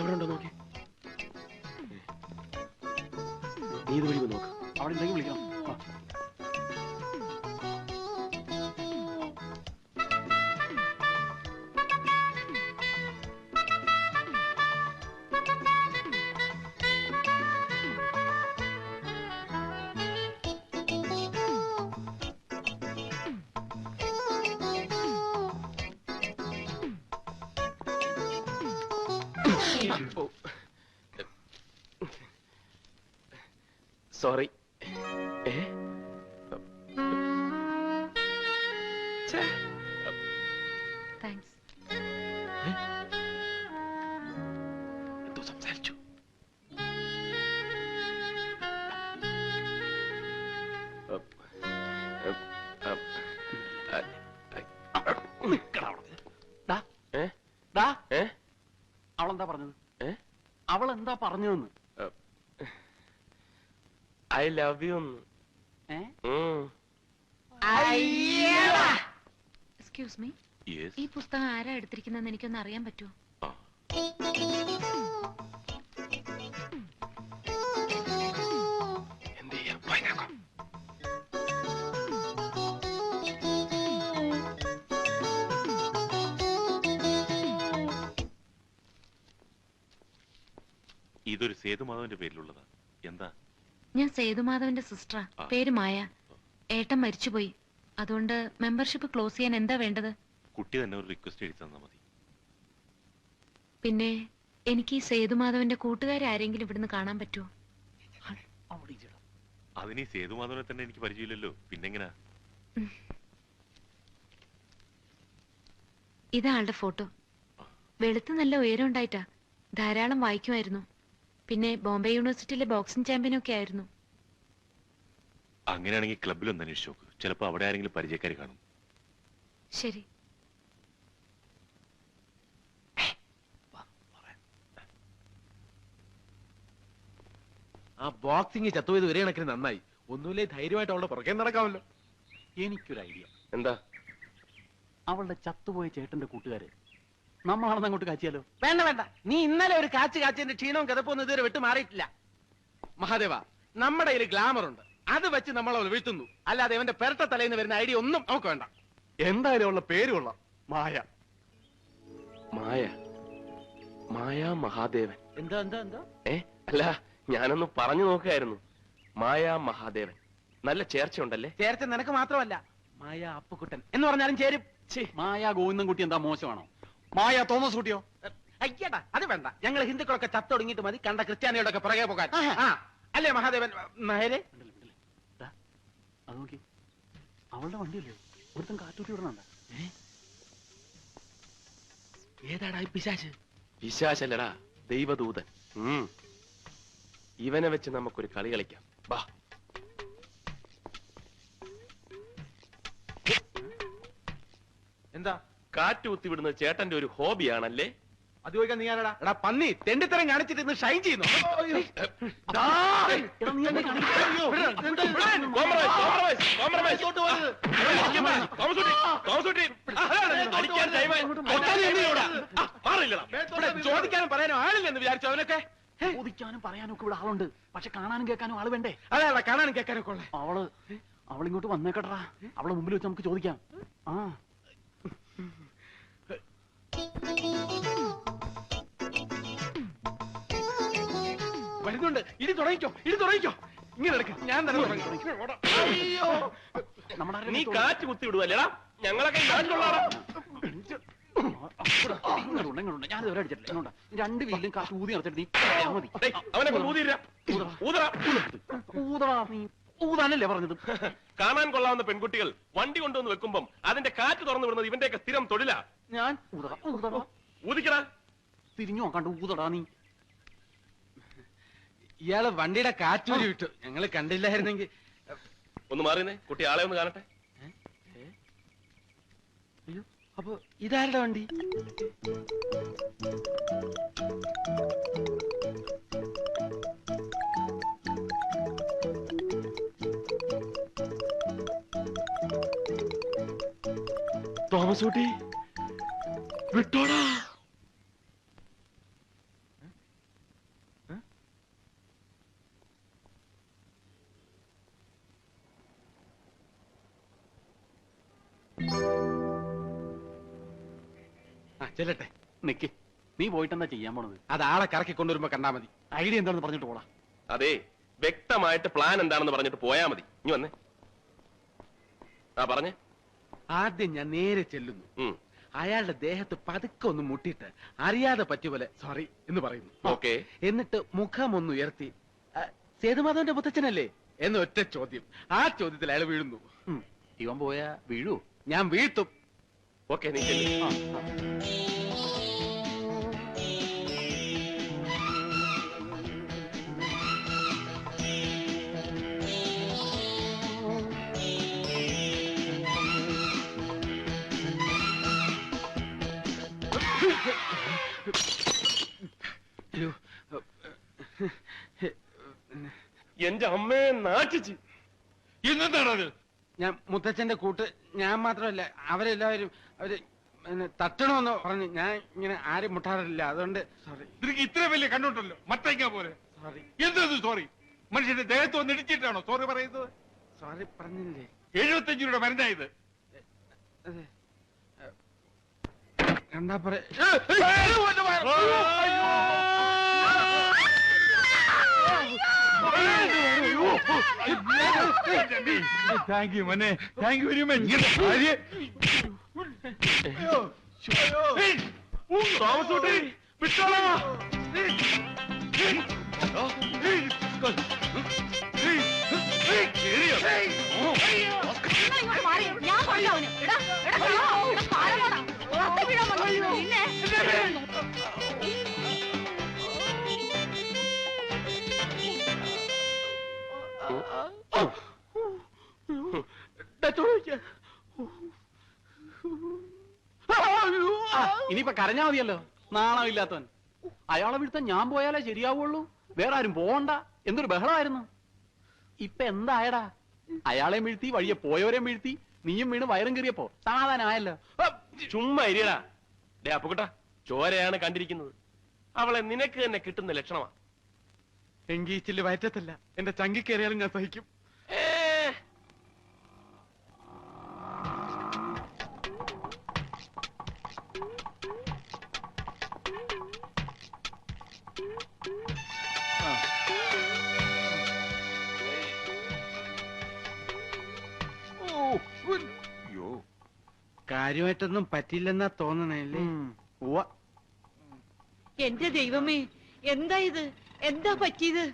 എവിടെ ഉണ്ടോ നോക്കി. നീ ഇത് വഴി നോക്ക്. അവിടെ എന്തെങ്കിലും വിളിക്കണം. സോറി. എന്തോ സംസാരിച്ചു. അവളെന്താ പറഞ്ഞത്? അവളെന്താ പറഞ്ഞതെന്ന്? I love you. Excuse me, ഈ പുസ്തകം ആരാ എടുത്തിരിക്കുന്നതെന്ന് എനിക്കൊന്ന് അറിയാൻ പറ്റുമോ? എന്ത് ചെയ്യാം? പോയിനാക്കോ. ഇതൊരു സേതുമാധവന്റെ പേരിലുള്ളതാ. എന്താ? ഞാൻ സേതുമാധവന്റെ സിസ്റ്ററാ. പേര് മായ. ഏട്ടൻ മരിച്ചുപോയി. അതുകൊണ്ട് മെമ്പർഷിപ്പ് ക്ലോസ് ചെയ്യാൻ എന്താ വേണ്ടത്? കുട്ടി തന്നെ ഒരു റിക്വസ്റ്റ് എഴുതി തന്നാ മതി. പിന്നെ എനിക്ക് ഈ സേതുമാധവന്റെ കൂട്ടുകാരെ ആരെങ്കിലും ഇവിടുന്ന് കാണാൻ പറ്റുമോ? അതിന് ഈ സേതുമാധവനെ തന്നെ എനിക്ക് പരിചയമില്ലല്ലോ, പിന്നെങ്ങനാ? ഇതാളുടെ ഫോട്ടോ. വെളുത്ത് നല്ല ഉയരം ഉണ്ടായിട്ടാ. ധാരാളം വായിക്കുമായിരുന്നു. പിന്നെ ബോംബെ യൂണിവേഴ്സിറ്റിയിലെ ബോക്സിംഗ് ചാമ്പ്യനൊക്കെ ആയിരുന്നു. അങ്ങനെയാണെങ്കിൽ ക്ലബിലൊന്ന് അന്വേഷിച്ചു നോക്ക്. ചിലപ്പോ അവിടെ ആരെങ്കിലും പരിചയക്കാർ കാണും. ശരി. ആ ബോക്സിംഗ് ചത്തുപോയത് ഒരേ കണക്കിന് നന്നായി. ഒന്നുമില്ലേ ധൈര്യമായിട്ട് അവളുടെ പുറകെ നടക്കാമല്ലോ. എനിക്കൊരു ഐഡിയ. എന്താ? അവളുടെ ചത്തുപോയ ചേട്ടന്റെ കൂട്ടുകാര് നമ്മളാണെന്ന് അങ്ങോട്ട് കാച്ചിയാലോ? വേണ്ട വേണ്ട, നീ ഇന്നലെ ഒരു കാച്ചതിന്റെ ക്ഷീണവും കിതപ്പൊന്നും ഇതുവരെ വിട്ടു മാറിയിട്ടില്ല. മഹാദേവ, നമ്മുടെ കയ്യിൽ ഗ്ലാമർ ഉണ്ട്. അത് വെച്ച് നമ്മൾ അവൾ വീഴ്ത്തുന്നു. അല്ലാതെ അവന്റെ പെരട്ട തലേന്ന് വരുന്ന ഐഡിയ ഒന്നും നമുക്ക് വേണ്ട. എന്തായാലും അവളുടെ പേര് കൊള്ളാം, മായ. മായ? മായ മഹാദേവൻ? എന്താ എന്താ എന്താ? അല്ല, ഞാനൊന്ന് പറഞ്ഞു നോക്കുകയായിരുന്നു. മായ മഹാദേവൻ നല്ല ചേർച്ചയുണ്ടല്ലേ? ചേർച്ച നിനക്ക് മാത്രമല്ല, മായ അപ്പുക്കുട്ടൻ എന്ന് പറഞ്ഞാലും ചേരും. മായ ഗോവിന്ദൻകുട്ടി എന്താ മോശമാണോ? മായ തോമസ് കുട്ടിയോ? അയ്യടാ, അത് വേണ്ട. ഞങ്ങൾ ഹിന്ദുക്കളൊക്കെ ചത്തൊടുങ്ങിയിട്ട് മതി കണ്ട ക്രിസ്ത്യാനിയുടെ ഒക്കെ പുറകെ പോകാൻ. അല്ലേ മഹാദേവൻ നായരെ? അത് നോക്കി, അവളുടെ വണ്ടിയല്ലേ ഒരുത്തൻ കാറ്റൂട്ടി വിടണുണ്ട്. ഏതാടാ പിശാച്? പിശാചല്ലടാ, ദൈവദൂതൻ. ഇവനെ വെച്ച് നമുക്കൊരു കളി കളിക്കാം. ബാ. എന്താ? കാറ്റ് കുത്തിവിടുന്നത് ചേട്ടന്റെ ഒരു ഹോബിയാണല്ലേ? അത് ചോദിക്കാൻ നീ ആരടാ? എടാ പന്നി, തെണ്ടിത്തരം കാണിച്ചിട്ട് ഇന്ന് ഷൈൻ ചെയ്യുന്നു. ചോദിക്കാനും പറയാനും ആളില്ലെന്ന് വിചാരിച്ചു അവനൊക്കെ? ചോദിക്കാനും പറയാനും ഒക്കെ ഇവിടെ ആളുണ്ട്. പക്ഷെ കാണാനും കേൾക്കാനും ആള് വേണ്ടേ? അതാ കാണാനും കേൾക്കാനൊക്കെ ഉള്ളേ. അവളിങ്ങോട്ട് വന്നേക്കട്ടാ. അവളെ മുമ്പിൽ വെച്ച് നമുക്ക് ചോദിക്കാം. വരുന്നുണ്ട്. ഇനി തുടങ്ങിക്കോ, ഇനി തുടങ്ങിക്കോ. ഇങ്ങനെ എടുക്ക, ഞാൻ തന്നെ തുടങ്ങി. നീ കാറ്റ് കുത്തി വിടുവല്ലേടാ? ഞങ്ങളൊക്കെ ഞാൻ ഇവരെ അടിച്ചിട്ടില്ല. രണ്ട് വീട്ടിലും കാറ്റ് ഊതി നടത്തിട്ട് നീ മതി. അവനെ ഊതാനല്ലേ പറഞ്ഞത്? കാണാൻ കൊള്ളാവുന്ന പെൺകുട്ടികൾ വണ്ടി കൊണ്ടുവന്ന് വെക്കുമ്പം അതിന്റെ കാറ്റ് തുറന്നു വിടുന്നത് ഇവന്റെയൊക്കെ സ്ഥിരം തൊഴിലാ. ഞാൻ ഊതിക്കടാ. തിരിഞ്ഞു നോക്കാണ്ട് ഊതടാ നീ. ഇയാള് വണ്ടിയുടെ കാറ്റൂരി വിട്ടു. ഞങ്ങള് കണ്ടില്ലായിരുന്നെങ്കിൽ. ഒന്ന് മാറിയുന്നേ, കുട്ടി ആളെ ഒന്ന് കാണട്ടെ. അയ്യോ, അപ്പൊ ഇതാരുടെ വണ്ടി? തോമസ് കുട്ടി വിട്ടോടാ. ചെല്ലട്ടെ. നിക്ക്, നീ പോയിട്ട് എന്താ ചെയ്യാൻ പോണത്? അത് ആളെ കറക്കി കൊണ്ടുവരുമ്പോ കണ്ടാ മതി. ഐഡിയ എന്താണെന്ന് പറഞ്ഞിട്ട് പോടാ. അതെ, വ്യക്തമായിട്ട് പ്ലാൻ എന്താണെന്ന് പറഞ്ഞിട്ട് പോയാ മതി. ഇനി വന്നേ. ആ പറഞ്ഞേ. ആദ്യം ഞാൻ നേരെ ചെല്ലുന്നു. ഉം. അയാളുടെ ദേഹത്ത് പതുക്കെ ഒന്ന് മുട്ടിയിട്ട് അറിയാതെ പറ്റിയ പോലെ സോറി എന്ന് പറയുന്നു. ഓക്കേ. എന്നിട്ട് മുഖം ഒന്ന് ഉയർത്തി സേതുമാധവന്റെ മുത്തച്ഛനല്ലേ എന്ന് ഒറ്റ ചോദ്യം. ആ ചോദ്യത്തിൽ അയാൾ വീഴുന്നു. ഇവൻ പോയാ വീഴൂ? ഞാൻ വീഴ്ത്തും. ഓക്കെ, നീ ചെല്ല്. എന്റെ അമ്മയെ നാട്ടിച്ച്. ഇന്നെന്താണത്? ഞാൻ മുത്തച്ഛന്റെ കൂട്ട്, ഞാൻ മാത്രമല്ല അവരെല്ലാവരും അവര് തട്ടണമെന്ന് പറഞ്ഞു. ഞാൻ ഇങ്ങനെ ആരും മുട്ടാറില്ല, അതുകൊണ്ട് സോറി. നിനക്ക് ഇത്ര വലിയ കണ്ണുണ്ടല്ലോ, മത്തയ്ക്കാ പോലെ. സോറി എന്തത് സോറി? മനുഷ്യന്റെ ദേഹത്ത് വന്ന് ഇടിച്ചിട്ടാണോ സോറി പറയുന്നത്? സോറി പറഞ്ഞില്ലേ? 75 രൂപയുടെ മരുന്നായത്. അതെ. കണ്ടാ പറ. താങ്ക് യു മനെ, താങ്ക് യു വെരി മച്ച്. താമസൂട്ടി വിട്ടോളാ. ഇനിയിപ്പൊ കരഞ്ഞാ മതിയല്ലോ, നാണമില്ലാത്തവൻ. അയാളെ വീഴ്ത്താൻ ഞാൻ പോയാലേ ശരിയാവുള്ളൂ, വേറെ ആരും പോവണ്ട. എന്തൊരു ബഹളമായിരുന്നു. ഇപ്പൊ എന്തായടാ? അയാളെയും വീഴ്ത്തി, വഴിയെ പോയവരെയും വീഴ്ത്തി, നീയും വീണ് വയറും കീറിയപ്പോ സമാധാനമായല്ലോ. ചുമ്മാ ഇരിയടാ. ഡേ അപ്പുകുട്ടാ, ചോരയാണ് കണ്ടിരിക്കുന്നത്. അവളെ നിനക്ക് തന്നെ കിട്ടുന്ന ലക്ഷണമാ. എങ്കീച്ചില് വയറ്റത്തല്ല, എന്റെ ചങ്കിക്കേറിയാലും ഞാൻ സഹിക്കും. കാര്യമായിട്ടൊന്നും പറ്റില്ലെന്നാ തോന്നണല്ലേ? എന്റെ ദൈവമേ, എന്താ ഇത്? എന്താ പറ്റിയത്?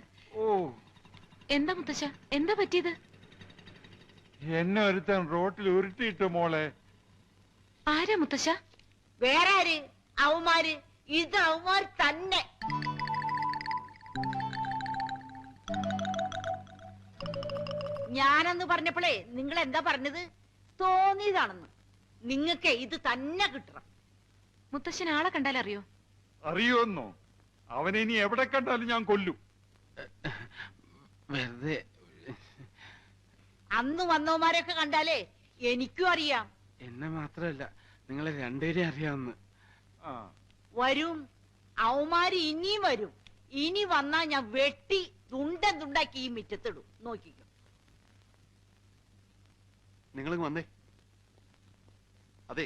എന്താ മുത്തശ്ശ, എന്താ പറ്റിയത്? എന്നെ ഒരുത്തൻ റോട്ടിൽ ഉരുട്ടിയിട്ടു മോളെ. ആരാ മുത്തശ്ശ? വേറെ ആര്? അവന്മാര്. ഇത് അവന്മാർ തന്നെ. ഞാനെന്ന് പറഞ്ഞപ്പോഴേ നിങ്ങൾ എന്താ പറഞ്ഞത്? തോന്നിയതാണെന്ന്. നിങ്ങക്ക് ഇത് തന്നെ കിട്ടണം. മുത്തശ്ശൻ ആളെ കണ്ടാൽ അറിയോ? അറിയോന്നോ? അവനെ ഇനി എവിടെ കണ്ടാലും ഞാൻ കൊല്ലും. വെറുതെ. അന്ന് വന്നവന്മാരെയൊക്കെ കണ്ടാലേ എനിക്കും അറിയാം. എന്നെ മാത്രമല്ല, നിങ്ങളെ രണ്ടുപേരെ അറിയാവുന്ന. വരും, അവന്മാര് ഇനിയും വരും. ഇനി വന്നാ ഞാൻ വെട്ടി തുണ്ടൻ തുണ്ടാക്കി ഈ മിറ്റത്തിടും. നോക്കിക്കോ. നിങ്ങൾ വന്നേ. അതെ,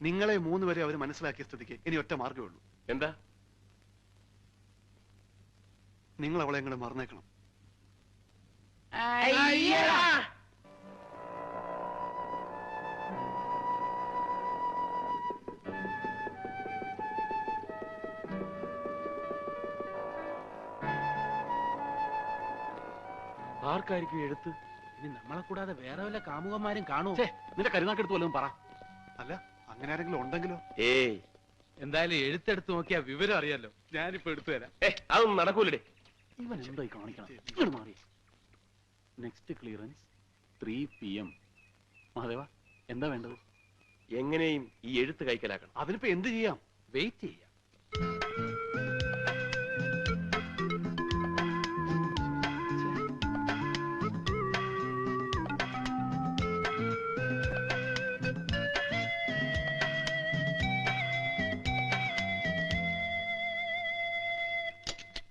നിങ്ങളെ 3 പേരെ അവർ മനസ്സിലാക്കിയ സ്ഥിതിക്ക് ഇനി ഒറ്റ മാർഗ്ഗമേ ഉള്ളൂ. എന്താ? നിങ്ങൾ അവളെ എങ്ങനെ മറന്നേക്കണം. ആർക്കായിരിക്കും എഴുത്ത്? ഇനി നമ്മളെ കൂടാതെ വേറെ വല്ല കാമുകന്മാരും കാണുമോ? നിന്റെ കരുനാക്കെടുത്ത് വല്ലതും പറ. അല്ല, അങ്ങനെ ആരെങ്കിലും ഉണ്ടെങ്കിലോ? ഏയ്, എന്തായാലും എഴുത്തെടുത്ത് നോക്കിയാ വിവരം അറിയാലോ. ഞാനിപ്പോ എടുത്തു തരാം. അതൊന്നും നടക്കൂലേ. ഇവൻ എന്തായി കാണിക്കണം? ഇങ്ങോട്ട് മാറി. Next clearance 3 PM. മഹാദേവ, എന്താ വേണ്ടത്? എങ്ങനെയും ഈ എഴുത്ത് കൈക്കലാക്കണം. അതിനിപ്പോ എന്ത് ചെയ്യാം? വെയിറ്റ് ചെയ്യാം.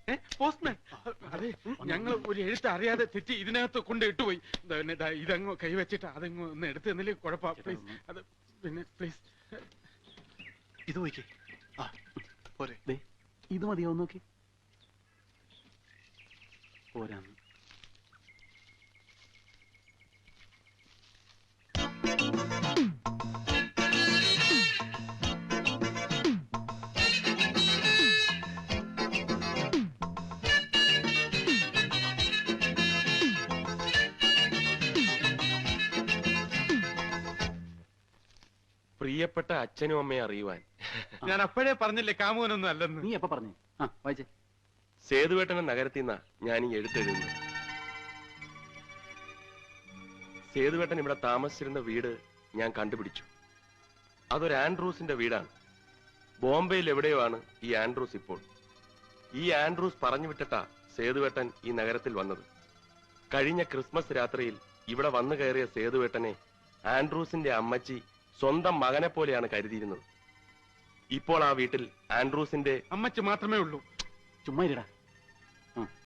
പോസ്റ്റ്മാൻ അതെ ഞങ്ങൾ ഒരു എഴുത്ത് അറിയാതെ തെറ്റി ഇതിനകത്ത് കൊണ്ട് ഇട്ടുപോയി ഇതങ്ങ് കൈവച്ചിട്ട് അതങ്ങ് ഒന്ന് എടുത്ത് തന്നില്ലേ കുഴപ്പം പ്ലീസ് അത് പിന്നെ പ്ലീസ് ഇത് നോക്കി ആ പോരെ ദേ, ഇത് മതിയോ നോക്കി പോരാന്ന്. പ്രിയപ്പെട്ട അച്ഛനും അമ്മയെ അറിയുവാൻ ഞാൻ അപ്പോഴേ പറഞ്ഞില്ലേ കാമുകനൊന്നും അല്ലെന്ന് നീ എപ്പ പറഞ്ഞു ആ വായിച്ചേ. സേതുവേട്ടനെ നഗരത്തിൽ നിന്നാ ഞാൻ ഈ എഴുത്തെഴുതുന്നത്. സേതുവേട്ടൻ ഇവിടെ താമസിച്ചിരുന്ന വീട് ഞാൻ കണ്ടുപിടിച്ചു. അതൊരു ആൻഡ്രൂസിന്റെ വീടാണ്. ബോംബെയിൽ എവിടെയോ ആണ് ഈ ആൻഡ്രൂസ് ഇപ്പോൾ. ഈ ആൻഡ്രൂസ് പറഞ്ഞു വിട്ടിട്ടാ സേതുവേട്ടൻ ഈ നഗരത്തിൽ വന്നത്. കഴിഞ്ഞ ക്രിസ്മസ് രാത്രിയിൽ ഇവിടെ വന്നു കയറിയ സേതുവേട്ടനെ ആൻഡ്രൂസിന്റെ അമ്മച്ചി സ്വന്തം മകനെ പോലെയാണ് കരുതിയിരുന്നത്. ഇപ്പോൾ ആ വീട്ടിൽ ആൻഡ്രൂസിന്റെ അമ്മച്ച് മാത്രമേ ഉള്ളൂ. ചുമ്മാ ഇരിടാ.